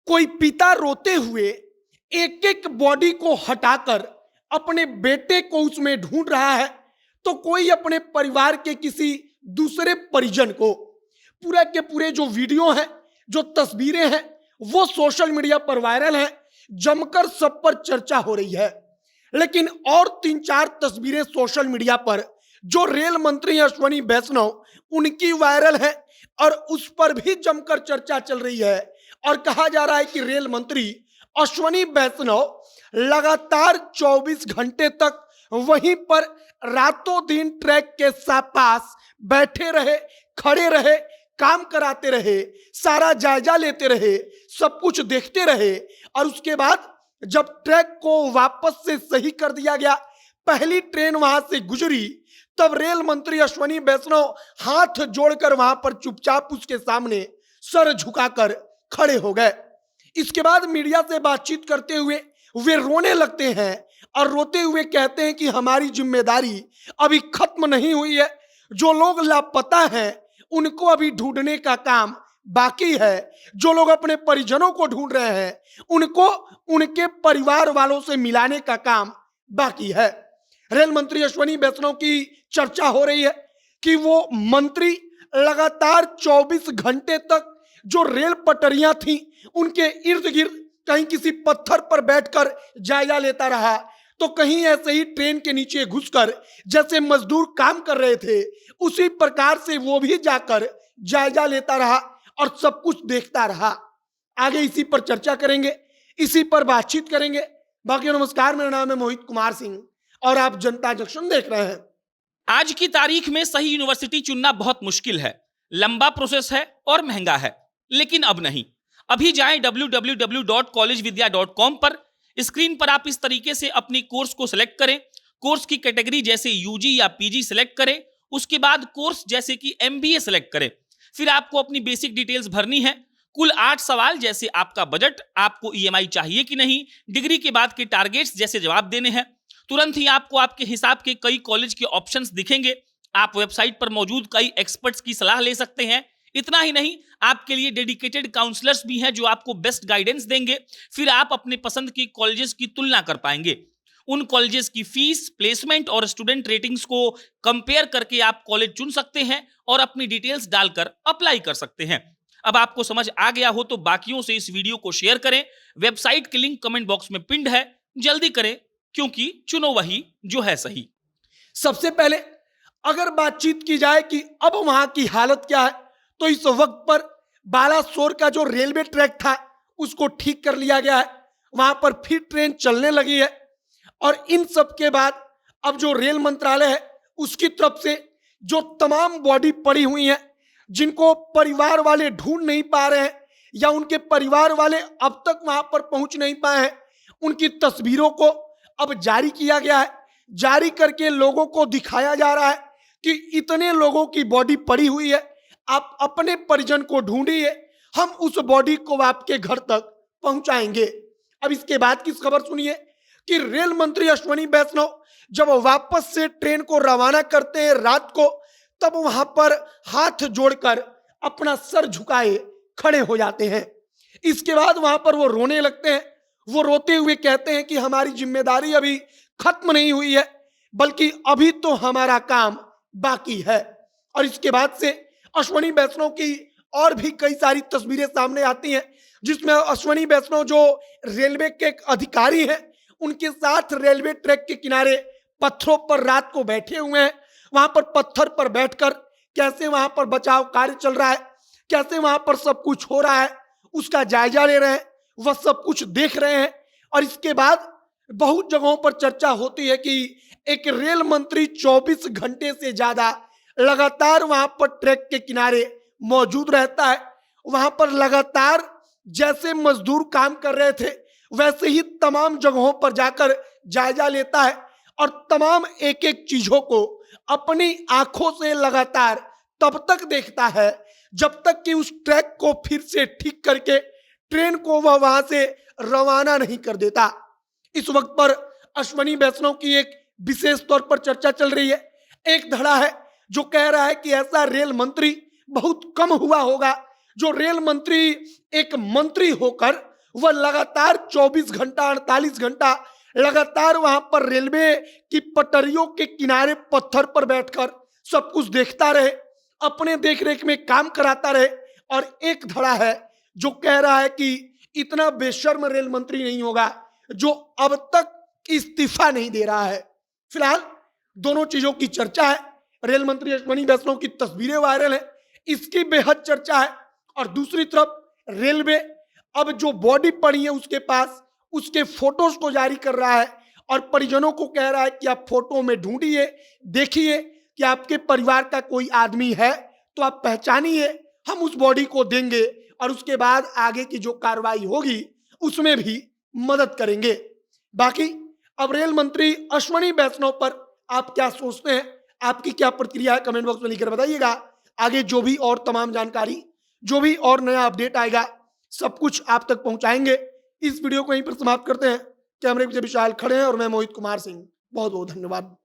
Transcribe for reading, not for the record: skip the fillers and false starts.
कोई पिता रोते हुए एक एक बॉडी को हटाकर अपने बेटे को उसमें ढूंढ रहा है, तो कोई अपने परिवार के किसी दूसरे परिजन को। पूरे के पूरे जो वीडियो हैं, जो तस्वीरें हैं, वो सोशल मीडिया पर वायरल हैं, जमकर सब पर चर्चा हो रही है। लेकिन और 3-4 तस्वीरें सोशल मीडिया पर जो रेल मंत्री अश्विनी वैष्णव उनकी वायरल है और उस पर भी जमकर चर्चा चल रही है। और कहा जा रहा है कि रेल मंत्री अश्विनी वैष्णव लगातार 24 घंटे तक वहीं पर रातों दिन ट्रैक के पास बैठे रहे, खड़े रहे, काम कराते रहे, सारा जायजा लेते रहे, सब कुछ देखते रहे। और उसके बाद जब ट्रैक को वापस से सही कर दिया गया, पहली ट्रेन वहां से गुजरी, तब रेल मंत्री अश्विनी वैष्णव हाथ जोड़कर वहां पर चुपचाप उसके सामने सर झुकाकर खड़े हो गए। इसके बाद मीडिया से बातचीत करते हुए वे रोने लगते हैं और रोते हुए कहते हैं कि हमारी जिम्मेदारी अभी खत्म नहीं हुई है। जो लोग लापता हैं उनको अभी ढूंढने का काम बाकी है। जो लोग अपने परिजनों को ढूंढ रहे हैं उनको उनके परिवार वालों से मिलाने का काम बाकी है। रेल मंत्री अश्विनी वैष्णव की चर्चा हो रही है कि वो मंत्री लगातार 24 घंटे तक जो रेल पटरियां थी उनके इर्द गिर्द कहीं किसी पत्थर पर बैठकर जायजा लेता रहा, तो कहीं ऐसे ही ट्रेन के नीचे घुसकर जैसे मजदूर काम कर रहे थे उसी प्रकार से वो भी जाकर जायजा लेता रहा और सब कुछ देखता रहा। आगे इसी पर चर्चा करेंगे, इसी पर बातचीत करेंगे। बाकी नमस्कार, मेरा नाम है मोहित कुमार सिंह और आप जनता जंक्शन देख रहे हैं। आज की तारीख में सही यूनिवर्सिटी चुनना बहुत मुश्किल है, लंबा प्रोसेस है और महंगा है, लेकिन अब नहीं। अभी जाएं www.collegevidya.com पर। स्क्रीन पर आप इस तरीके से अपनी कोर्स को सिलेक्ट करें। कोर्स की कैटेगरी जैसे यूजी या पीजी सिलेक्ट करें। उसके बाद कोर्स जैसे कि एमबीए सिलेक्ट करें। फिर आपको अपनी बेसिक डिटेल्स भरनी है। कुल 8 सवाल जैसे आपका बजट, आपको ईएमआई चाहिए कि नहीं, डिग्री के बाद के टारगेट्स जैसे जवाब देने हैं। तुरंत ही आपको आपके हिसाब के कई कॉलेज के ऑप्शंस दिखेंगे। आप वेबसाइट पर मौजूद कई एक्सपर्ट्स की सलाह ले सकते हैं। इतना ही नहीं, आपके लिए डेडिकेटेड काउंसलर्स भी हैं जो आपको बेस्ट गाइडेंस देंगे। फिर आप अपने पसंद के कॉलेजेस की तुलना कर पाएंगे। उन कॉलेजेस की फीस, प्लेसमेंट और स्टूडेंट रेटिंग्स को कंपेयर करके आप कॉलेज चुन सकते हैं और अपनी डिटेल्स डालकर अप्लाई कर सकते हैं। अब आपको समझ आ गया हो तो बाकियों से इस वीडियो को शेयर करें। वेबसाइट की लिंक कमेंट बॉक्स में पिंड है, जल्दी करें क्योंकि चुनो वही जो है सही। सबसे पहले अगर बातचीत की जाए कि अब वहां की हालत क्या है, तो इस वक्त पर बालासोर का जो रेलवे ट्रैक था उसको ठीक कर लिया गया है। वहां पर फिर ट्रेन चलने लगी है और इन सब के बाद अब जो रेल मंत्रालय है उसकी तरफ से जो तमाम बॉडी पड़ी हुई हैं, जिनको परिवार वाले ढूंढ नहीं पा रहे हैं या उनके परिवार वाले अब तक वहां पर पहुंच नहीं पाए हैं, उनकी तस्वीरों को अब जारी किया गया है। जारी करके लोगों को दिखाया जा रहा है कि इतने लोगों की बॉडी पड़ी हुई है, आप अपने परिजन को ढूंढिए, हम उस बॉडी को आपके घर तक पहुंचाएंगे। अब इसके बाद की खबर सुनिए कि रेल मंत्री अश्विनी वैष्णव जब वापस से ट्रेन को रवाना करते हैं रात को, तब वहां पर हाथ जोड़कर अपना सर झुकाए खड़े हो जाते हैं। इसके बाद वहां पर वो रोने लगते हैं। वो रोते हुए कहते हैं कि हमारी जिम्मेदारी अभी खत्म नहीं हुई है, बल्कि अभी तो हमारा काम बाकी है। और इसके बाद से अश्विनी वैष्णव की और भी कई सारी तस्वीरें सामने आती हैं, जिसमें अश्विनी वैष्णव जो रेलवे के एक अधिकारी हैं उनके साथ रेलवे ट्रैक के किनारे पत्थरों पर रात को बैठे हुए हैं। वहां पर पत्थर पर बैठकर कैसे वहां पर बचाव कार्य चल रहा है, कैसे वहां पर सब कुछ हो रहा है, उसका जायजा ले रहे हैं, वह सब कुछ देख रहे हैं। और इसके बाद बहुत जगहों पर चर्चा होती है कि एक रेल मंत्री 24 घंटे से ज्यादा लगातार वहां पर ट्रैक के किनारे मौजूद रहता है। वहां पर लगातार जैसे मजदूर काम कर रहे थे वैसे ही तमाम जगहों पर जाकर जायजा लेता है और तमाम एक एक चीजों को अपनी आंखों से लगातार तब तक देखता है जब तक कि उस ट्रैक को फिर से ठीक करके ट्रेन को वह वहां से रवाना नहीं कर देता। इस वक्त पर अश्विनी वैष्णव की एक विशेष तौर पर चर्चा चल रही है। एक धड़ा है जो कह रहा है कि ऐसा रेल मंत्री बहुत कम हुआ होगा जो रेल मंत्री एक मंत्री होकर वह लगातार 24 घंटा 48 घंटा लगातार वहां पर रेलवे की पटरियों के किनारे पत्थर पर बैठकर सब कुछ देखता रहे, अपने देखरेख में काम कराता रहे। और एक धड़ा है जो कह रहा है कि इतना बेशर्म रेल मंत्री नहीं होगा जो अब तक इस्तीफा नहीं दे रहा है। फिलहाल दोनों चीजों की चर्चा है। रेल मंत्री अश्विनी वैष्णव की तस्वीरें वायरल है, इसकी बेहद चर्चा है। और दूसरी तरफ रेलवे अब जो बॉडी पड़ी है उसके पास, उसके फोटोज को जारी कर रहा है और परिजनों को कह रहा है कि आप फोटो में ढूंढिए, देखिए कि आपके परिवार का कोई आदमी है तो आप पहचानिए, हम उस बॉडी को देंगे और उसके बाद आगे की जो कार्रवाई होगी उसमें भी मदद करेंगे। बाकी अब रेल मंत्री अश्विनी वैष्णव पर आप क्या सोचते हैं, आपकी क्या प्रतिक्रिया है, कमेंट बॉक्स में लिखकर बताइएगा। आगे जो भी और तमाम जानकारी, जो भी और नया अपडेट आएगा सब कुछ आप तक पहुंचाएंगे। इस वीडियो को यहीं पर समाप्त करते हैं। कैमरे पीछे विशाल खड़े हैं और मैं मोहित कुमार सिंह। बहुत बहुत धन्यवाद।